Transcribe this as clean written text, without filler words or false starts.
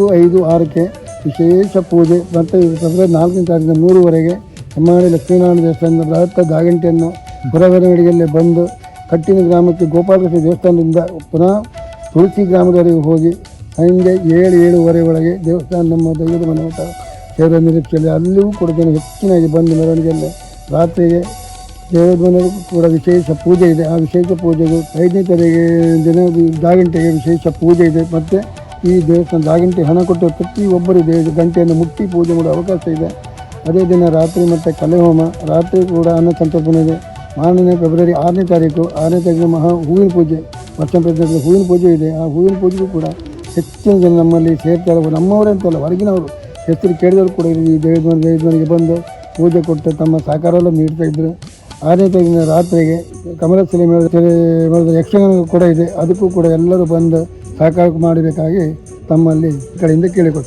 5-6ಕ್ಕೆ ವಿಶೇಷ ಪೂಜೆ ಮತ್ತು ಫೆಬ್ರವರಿ 4ನೇ ತಾರೀಕಿನ 3ವರೆಗೆ ಹೆಮ್ಮಾಡಿ ಲಕ್ಷ್ಮೀನಾರಾಯಣ ದೇವಸ್ಥಾನದ ಬೃಹತ್ ಜಾಗಂಟೆಯನ್ನು ಹೊರಗಡೆಯಲ್ಲಿ ಬಂದು ಕಟ್ಟಿನ ಗ್ರಾಮಕ್ಕೆ ಗೋಪಾಲಕೃಷ್ಣ ದೇವಸ್ಥಾನದಿಂದ ಪುನಃ ತುಳಸಿ ಗ್ರಾಮದವರೆಗೆ ಹೋಗಿ ಸಂಜೆ 7-7:30 ಒಳಗೆ ದೇವಸ್ಥಾನ ನಮ್ಮ ದೈವದ ಮನೆ ಊಟ ಸೇರುವ ನಿರೀಕ್ಷೆಯಲ್ಲಿ ಅಲ್ಲಿಯೂ ಕೂಡ ಜನ ಹೆಚ್ಚಿನಾಗಿ ಬಂದು ಮೆರವಣಿಗೆಯಲ್ಲಿ ರಾತ್ರಿಗೆ ದೇವದ ಮನೆಗೂ ಕೂಡ ವಿಶೇಷ ಪೂಜೆ ಇದೆ. ಆ ವಿಶೇಷ ಪೂಜೆಗೂ 5ನೇ ತಾರೀಕಿಗೆ ದಿನ ಜಾಗಂಟೆಗೆ ವಿಶೇಷ ಪೂಜೆ ಇದೆ. ಮತ್ತು ಈ ದೇವಸ್ಥಾನ ಜಾಗಂಟೆ ಹಣ ಕೊಟ್ಟು ಪ್ರತಿಯೊಬ್ಬರು ಗಂಟೆಯನ್ನು ಮುಟ್ಟಿ ಪೂಜೆ ಮಾಡುವ ಅವಕಾಶ ಇದೆ. ಅದೇ ದಿನ ರಾತ್ರಿ ಮತ್ತು ಕಲೆ ಹೋಮ, ರಾತ್ರಿ ಕೂಡ ಅನ್ನ ಸಂತರ್ಪಣೆ ಇದೆ. ಮಾರನೇ ಫೆಬ್ರವರಿ 6ನೇ ತಾರೀಕು ಮಹಾ ಹೂವಿನ ಪೂಜೆ, ವರ್ಷ ಪ್ರತಿನಿತ್ಯ ಹೂವಿನ ಪೂಜೆ ಇದೆ. ಆ ಹೂವಿನ ಪೂಜೆಗೂ ಕೂಡ ಹೆಚ್ಚಿನ ಜನ ನಮ್ಮಲ್ಲಿ ಸೇರ್ತಾರೆ. ನಮ್ಮವರೇ ಅಂತಲ್ಲ, ಹೊರಗಿನವರು ಹೆಸರು ಕೇಳಿದವರು ಕೂಡ ಈ ದೇವಸ್ಥಾನಕ್ಕೆ ಬಂದು ಪೂಜೆ ಕೊಟ್ಟು ತಮ್ಮ ಸಹಕಾರವನ್ನು ನೀಡ್ತಾಯಿದ್ರು. 6ನೇ ತಾರೀಕಿನ ರಾತ್ರಿಗೆ ಕಮಲಶಿಲೆ ಮೇಳದ ಯಕ್ಷಗಾನ ಕೂಡ ಇದೆ. ಅದಕ್ಕೂ ಕೂಡ ಎಲ್ಲರೂ ಬಂದು ಸಹಕಾರ ಮಾಡಬೇಕಾಗಿ ತಮ್ಮಲ್ಲಿ ಈ ಕಡೆಯಿಂದ ಕೇಳಿಕೊಡ್ತಾರೆ.